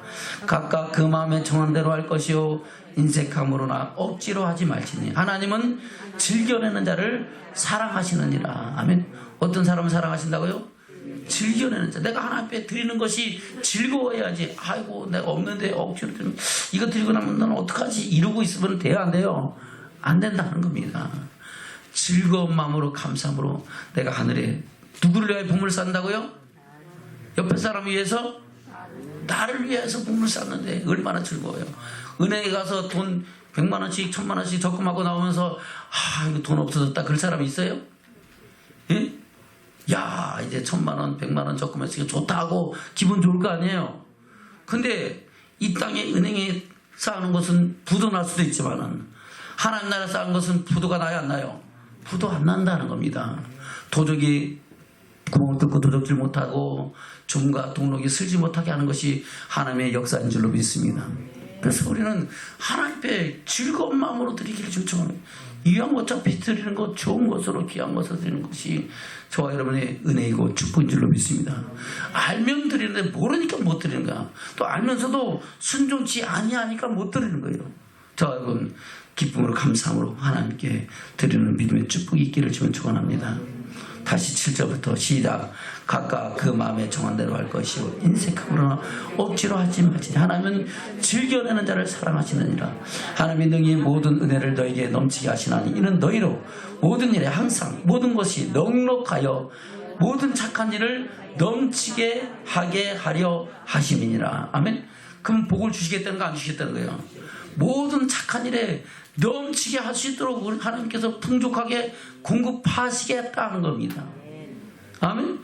각각 그 마음에 정한 대로 할 것이요 인색함으로나 억지로 하지 말지니 하나님은 즐겨내는 자를 사랑하시느니라. 아멘. 어떤 사람을 사랑하신다고요? 즐겨내는 자. 내가 하나님 앞에 드리는 것이 즐거워야지. 아이고 내가 없는데 억지로 드리면 이거 드리고 나면 너는 어떡하지? 이러고 있으면 돼요 안 돼요? 안 된다는 겁니다. 즐거운 마음으로 감사함으로 내가 하늘에 누구를 위하여 봉을 쌓는다고요? 옆에 사람 위해서? 나를 위해서 봉을 쌓는데 얼마나 즐거워요. 은행에 가서 돈 100만 원씩 1000만 원씩 적금하고 나오면서 이거 돈 없어졌다 그럴 사람이 있어요? 예? 야 이제 1000만 원 100만 원 적금했으니까 좋다 하고 기분 좋을 거 아니에요. 근데 이 땅에 은행에 쌓는 것은 부도 날 수도 있지만은 하나님 나라에 쌓은 것은 부도가 나요 안 나요? 부도 안 난다는 겁니다. 도적이 구멍을 뚫고 도적질 못하고 줌과 동록이 슬지 못하게 하는 것이 하나님의 역사인 줄로 믿습니다. 그래서 우리는 하나님 앞에 즐거운 마음으로 드리기를 요청합니다. 이왕 어차피 드리는 것 좋은 것으로 귀한 것으로 드리는 것이 저와 여러분의 은혜이고 축복인 줄로 믿습니다. 알면 드리는데 모르니까 못 드리는 거야. 또 알면서도 순종치 아니하니까 못 드리는 거예요. 저와 여러분 기쁨으로 감사함으로 하나님께 드리는 믿음의 축복이 있기를 주면 축원합니다. 다시 7절부터 시작. 각각 그 마음에 정한 대로 할 것이요 인색함으로나 억지로 하지 말지. 하나님은 즐겨내는 자를 사랑하시느니라. 하나님이 능히 모든 은혜를 너에게 넘치게 하시나니 이는 너희로 모든 일에 항상 모든 것이 넉넉하여 모든 착한 일을 넘치게 하게 하려 하심이니라. 아멘. 그럼 복을 주시겠다는 거 안 주시겠다는 거예요? 모든 착한 일에 넘치게 할 수 있도록 하나님께서 풍족하게 공급하시겠다는 겁니다. 아멘.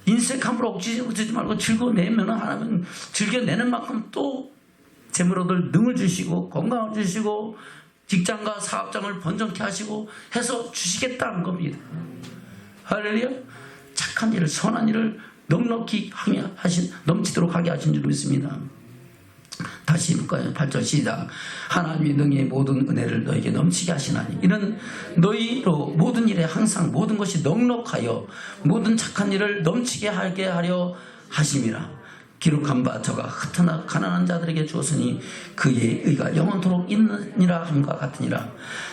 인색함으로 억지지 말고 즐거워내면 하나님은 즐겨내는 만큼 또 재물 얻을 능을 주시고 건강을 주시고 직장과 사업장을 번성케 하시고 해서 주시겠다는 겁니다. 할렐루야. 착한 일을 선한 일을 넉넉히 하신 넘치도록 하게 하신 줄 믿습니다. 다시 볼까요? 8절 시작. 하나님이 능히 모든 은혜를 너에게 넘치게 하시나니 이는 너희로 모든 일에 항상 모든 것이 넉넉하여 모든 착한 일을 넘치게 하게 하려 하심이라. 기록한 바 저가 흩어나 가난한 자들에게 주었으니 그의 의가 영원토록 있느니라 함과 같으니라.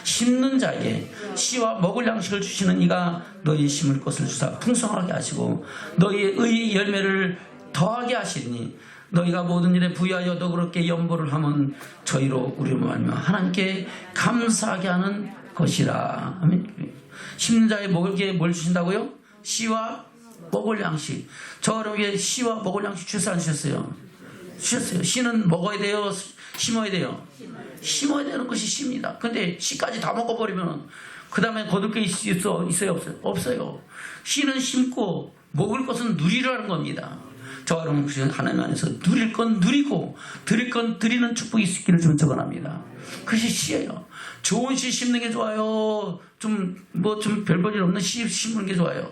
심는 자에게 씨와 먹을 양식을 주시는 이가 너희 심을 것을 주사 풍성하게 하시고 너희의 의의 열매를 더하게 하시니 너희가 모든 일에 부유하여 너그럽게 연보를 하면 저희로 우리로 말미암아 하나님께 감사하게 하는 것이라. 아멘. 심는 자에 먹을 게 뭘 주신다고요? 씨와 먹을 양식. 저 여러분에게 씨와 먹을 양식 주셨어요 안 주셨어요? 주셨어요. 씨는 먹어야 돼요? 심어야 돼요? 심어야 되는 것이 씨입니다. 근데 씨까지 다 먹어버리면 그 다음에 거둘 게 있어요? 없어요? 없어요. 씨는 심고 먹을 것은 누리라는 겁니다. 저와 여러분 하나님 안에서 누릴 건 누리고 드릴 건 드리는 축복이 있기를 좀 적어납니다. 그것이 씨예요. 좋은 씨 심는 게 좋아요. 좀 별 볼 일 없는 씨 심는 게 좋아요.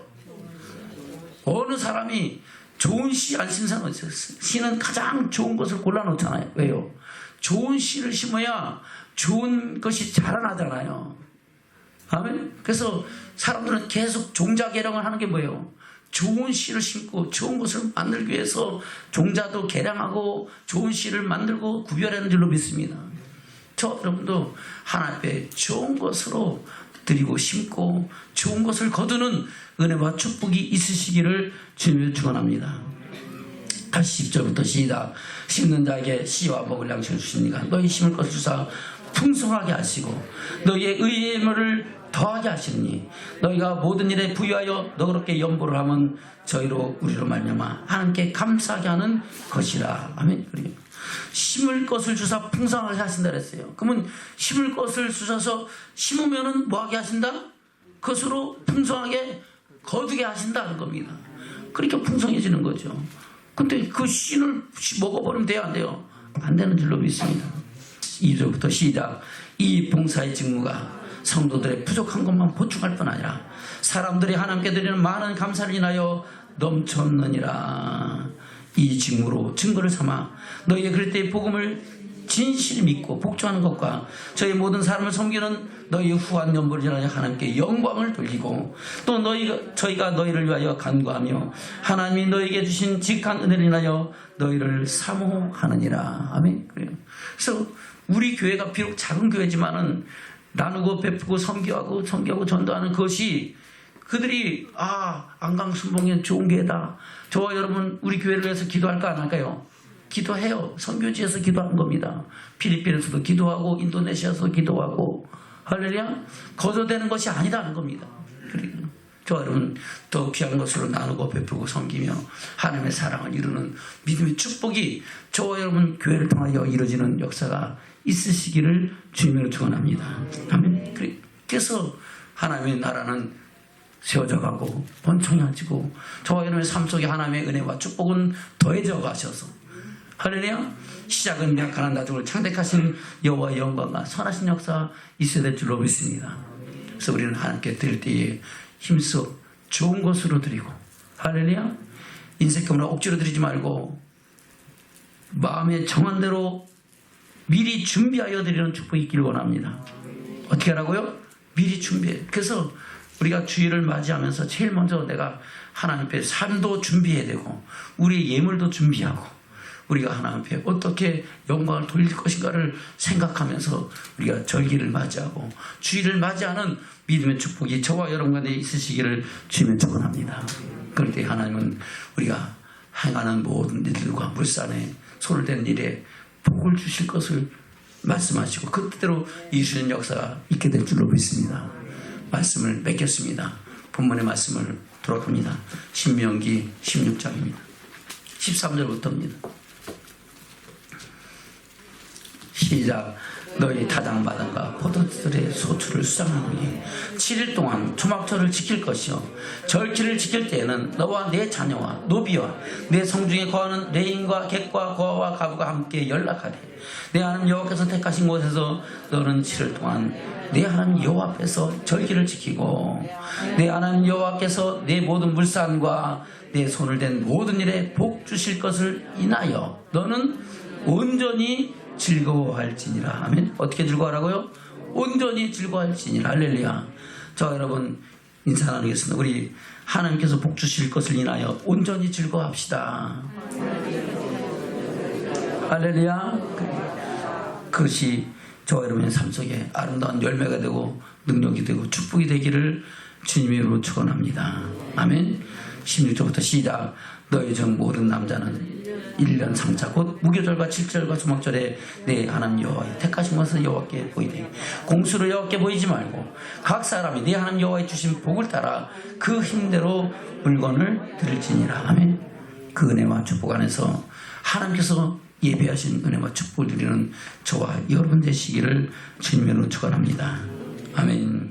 어느 사람이 좋은 씨 안 심는 사람은 있어요. 씨는 가장 좋은 것을 골라놓잖아요. 왜요? 좋은 씨를 심어야 좋은 것이 자라나잖아요. 아멘. 그래서 사람들은 계속 종자 개량을 하는 게 뭐예요? 좋은 씨를 심고 좋은 것을 만들기 위해서 종자도 개량하고 좋은 씨를 만들고 구별하는 줄로 믿습니다. 저 여러분도 하나님 앞에 좋은 것으로 드리고 심고 좋은 것을 거두는 은혜와 축복이 있으시기를 주님을 축원합니다. 다시 10절부터 시작. 심는 자에게 씨와 먹을 양식을 주시니까 너희 심을 것을 주사 풍성하게 하시고 너희의 의의 더하게 하시니 너희가 모든 일에 부유하여 너그럽게 연보를 하면 저희로 우리로 말미암아 하나님께 감사하게 하는 것이라. 아멘. 그리고 심을 것을 주사 풍성하게 하신다 그랬어요. 그러면 심을 것을 주셔서 심으면은 뭐하게 하신다? 그것으로 풍성하게 거두게 하신다는 겁니다. 그러니까 풍성해지는 거죠. 근데 그 씨를 먹어버리면 돼요, 안 돼요? 안 되는 줄로 믿습니다. 2절부터 시작. 이 봉사의 직무가 성도들의 부족한 것만 보충할 뿐 아니라 사람들이 하나님께 드리는 많은 감사를 인하여 넘쳤느니라. 이 직무로 증거를 삼아 너희의 그럴 때의 복음을 진실히 믿고 복종하는 것과 저희 모든 사람을 섬기는 너희의 후한 연보를 인하여 하나님께 영광을 돌리고 또 저희가 너희를 위하여 간구하며 하나님이 너희에게 주신 직한 은혜를 인하여 너희를 사모하느니라. 아멘. 그래서 우리 교회가 비록 작은 교회지만은 나누고 베푸고 섬기하고 전도하는 것이 그들이 안강순봉은 좋은 교회다. 저와 여러분 우리 교회를 위해서 기도할까 안 할까요? 기도해요. 선교지에서 기도한 겁니다. 필리핀에서도 기도하고 인도네시아에서도 기도하고 할렐루야. 거저되는 것이 아니다는 겁니다. 그리고 저와 여러분 더 귀한 것으로 나누고 베푸고 섬기며 하나님의 사랑을 이루는 믿음의 축복이 저와 여러분 교회를 통하여 이루어지는 역사가 있으시기를 주님으로 축원합니다. 아멘. 그래서 하나님의 나라는 세워져 가고 번창해지고 저와 여러분의 삶 속에 하나님의 은혜와 축복은 더해져 가셔서 할렐루야. 시작은 약한 나중을 창대하신 여호와의 영광과 선하신 역사 있어야 될 줄로 믿습니다. 그래서 우리는 하나님께 드릴 때에 힘써 좋은 것으로 드리고 할렐루야. 인색함으로 억지로 드리지 말고 마음에 정한 대로 미리 준비하여 드리는 축복이 있기를 원합니다. 어떻게 하라고요? 미리 준비해. 그래서 우리가 주일을 맞이하면서 제일 먼저 내가 하나님 앞에 삶도 준비해야 되고 우리의 예물도 준비하고 우리가 하나님 앞에 어떻게 영광을 돌릴 것인가를 생각하면서 우리가 절기를 맞이하고 주일을 맞이하는 믿음의 축복이 저와 여러분 가운데 있으시기를 주님의 축원합니다. 그럴 때 하나님은 우리가 행하는 모든 일들과 물산에 손을 댄 일에 복을 주실 것을 말씀하시고 그때로 이루시는 역사가 있게 될 줄로 믿습니다. 말씀을 맺겠습니다. 본문의 말씀을 돌아갑니다. 신명기 16장입니다. 13절부터입니다. 시작. 너희 타당마당과 포도들의 소출을 수장하노니 7일 동안 초막절을 지킬 것이요 절기를 지킬 때에는 너와 내 자녀와 노비와 내 성중에 거하는 레인과 객과 고아와 가부가 함께 연락하되 내 하나님 여호와께서 택하신 곳에서 너는 7일 동안 내 하나님 여호와 앞에서 절기를 지키고 내 하나님 여호와께서 내 모든 물산과 내 손을 댄 모든 일에 복 주실 것을 인하여 너는 온전히 즐거워할지니라. 아멘. 어떻게 즐거워하라고요? 온전히 즐거워할지니라. 할렐루야. 저 여러분 인사 나누겠습니다. 우리 하나님께서 복 주실 것을 인하여 온전히 즐거워합시다. 할렐루야. 그것이 저 여러분의 삶 속에 아름다운 열매가 되고 능력이 되고 축복이 되기를 주님의 이름으로 축원합니다. 아멘. 16절부터 시작. 너희 중 모든 남자는 1년 3차 곧 무교절과 7절과 초막절에 내 하나님 여호와의 택하신 것을 여호와께 보이되 공수를 여호와께 보이지 말고 각 사람이 내 하나님 여호와의 주신 복을 따라 그 힘대로 물건을 드릴지니라. 아멘. 그 은혜와 축복 안에서 하나님께서 예배하신 은혜와 축복을 드리는 저와 여러분 되시기를 주님으로 축원합니다. 아멘.